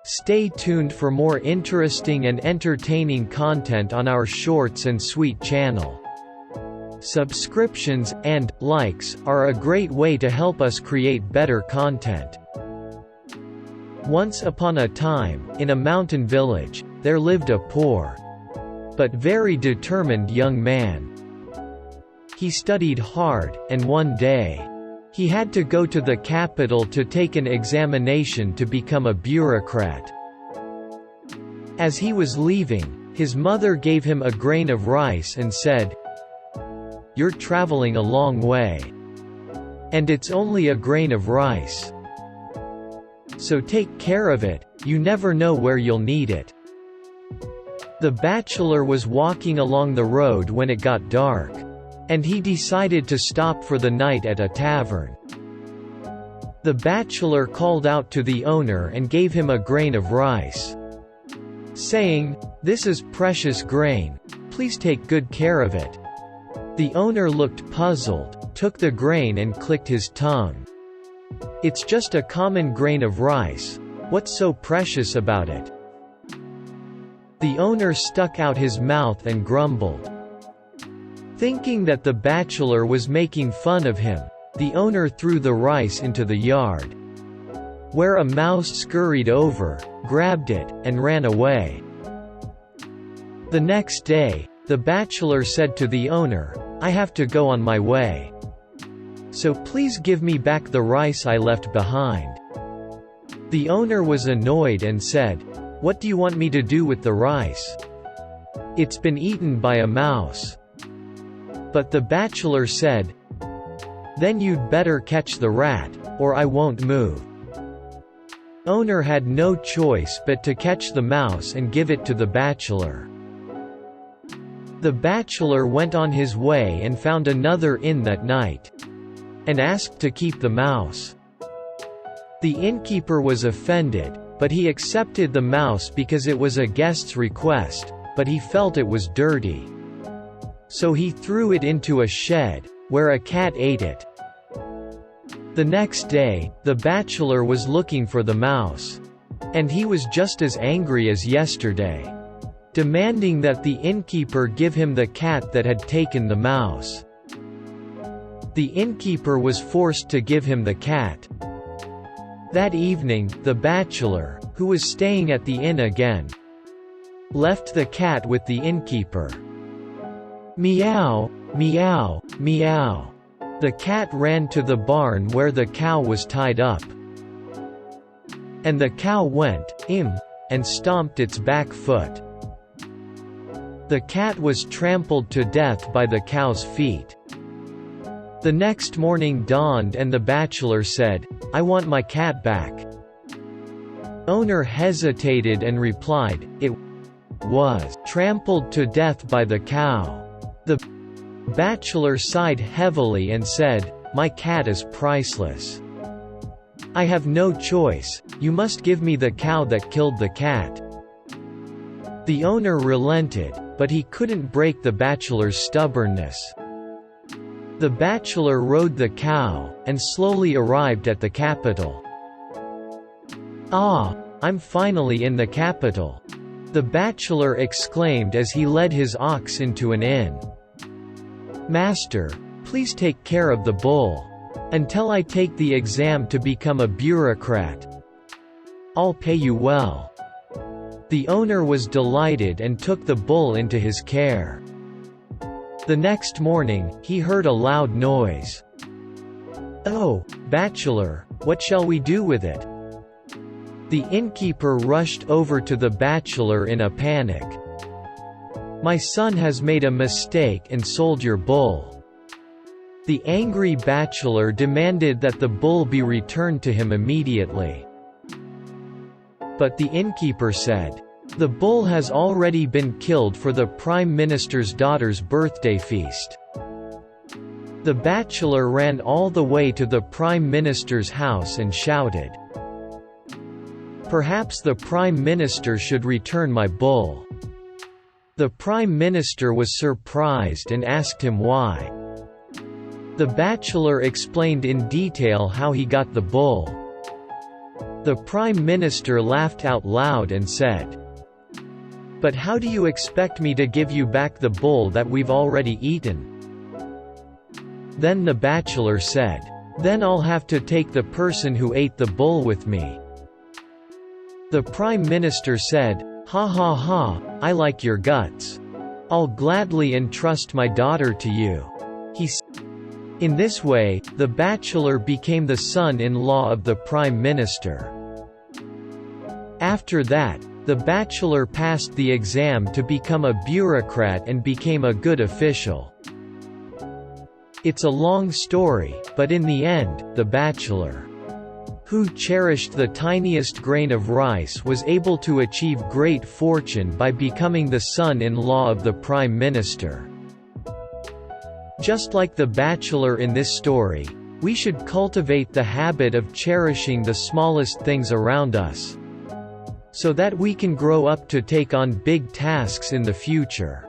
Stay tuned for more interesting and entertaining content on our Shorts and Sweet channel. Subscriptions and likes are a great way to help us create better content. Once upon a time, in a mountain village, there lived a poor but very determined young man. He studied hard, and one day, he had to go to the capital to take an examination to become a bureaucrat. As he was leaving, his mother gave him a grain of rice and said, "You're traveling a long way. And it's only a grain of rice. So take care of it, you never know where you'll need it." The bachelor was walking along the road when it got dark, and he decided to stop for the night at a tavern. The bachelor called out to the owner and gave him a grain of rice, saying, "This is precious grain, please take good care of it." The owner looked puzzled, took the grain and clicked his tongue. "It's just a common grain of rice. What's so precious about it?" The owner stuck out his mouth and grumbled. Thinking that the bachelor was making fun of him, the owner threw the rice into the yard, where a mouse scurried over, grabbed it, and ran away. The next day, the bachelor said to the owner, "I have to go on my way. So please give me back the rice I left behind." The owner was annoyed and said, "What do you want me to do with the rice? It's been eaten by a mouse." But the bachelor said, "Then you'd better catch the rat, or I won't move." Owner had no choice but to catch the mouse and give it to the bachelor. The bachelor went on his way and found another inn that night, and asked to keep the mouse. The innkeeper was offended, but he accepted the mouse because it was a guest's request, but he felt it was dirty. So he threw it into a shed, where a cat ate it. The next day, the bachelor was looking for the mouse. And he was just as angry as yesterday, demanding that the innkeeper give him the cat that had taken the mouse. The innkeeper was forced to give him the cat. That evening, the bachelor, who was staying at the inn again, left the cat with the innkeeper. Meow, meow, meow. The cat ran to the barn where the cow was tied up. And the cow went, and stomped its back foot. The cat was trampled to death by the cow's feet. The next morning dawned and the bachelor said, "I want my cat back." Owner hesitated and replied, "It was trampled to death by the cow." The bachelor sighed heavily and said, "My cat is priceless. I have no choice, you must give me the cow that killed the cat." The owner relented, but he couldn't break the bachelor's stubbornness. The bachelor rode the cow, and slowly arrived at the capital. "Ah, I'm finally in the capital," the bachelor exclaimed as he led his ox into an inn. "Master, please take care of the bull, until I take the exam to become a bureaucrat. I'll pay you well." The owner was delighted and took the bull into his care. The next morning, he heard a loud noise. "Oh, bachelor, what shall we do with it?" The innkeeper rushed over to the bachelor in a panic. "My son has made a mistake and sold your bull." The angry bachelor demanded that the bull be returned to him immediately. But the innkeeper said, "The bull has already been killed for the Prime Minister's daughter's birthday feast." The bachelor ran all the way to the Prime Minister's house and shouted, "Perhaps the Prime Minister should return my bull." The Prime Minister was surprised and asked him why. The bachelor explained in detail how he got the bull. The Prime Minister laughed out loud and said, "But how do you expect me to give you back the bull that we've already eaten?" Then the bachelor said, "Then I'll have to take the person who ate the bull with me." The Prime Minister said, "Ha ha ha, I like your guts. I'll gladly entrust my daughter to you." In this way, the bachelor became the son-in-law of the Prime Minister. After that, the bachelor passed the exam to become a bureaucrat and became a good official. It's a long story, but in the end, the bachelor, who cherished the tiniest grain of rice, was able to achieve great fortune by becoming the son-in-law of the Prime Minister. Just like the bachelor in this story, we should cultivate the habit of cherishing the smallest things around us, so that we can grow up to take on big tasks in the future.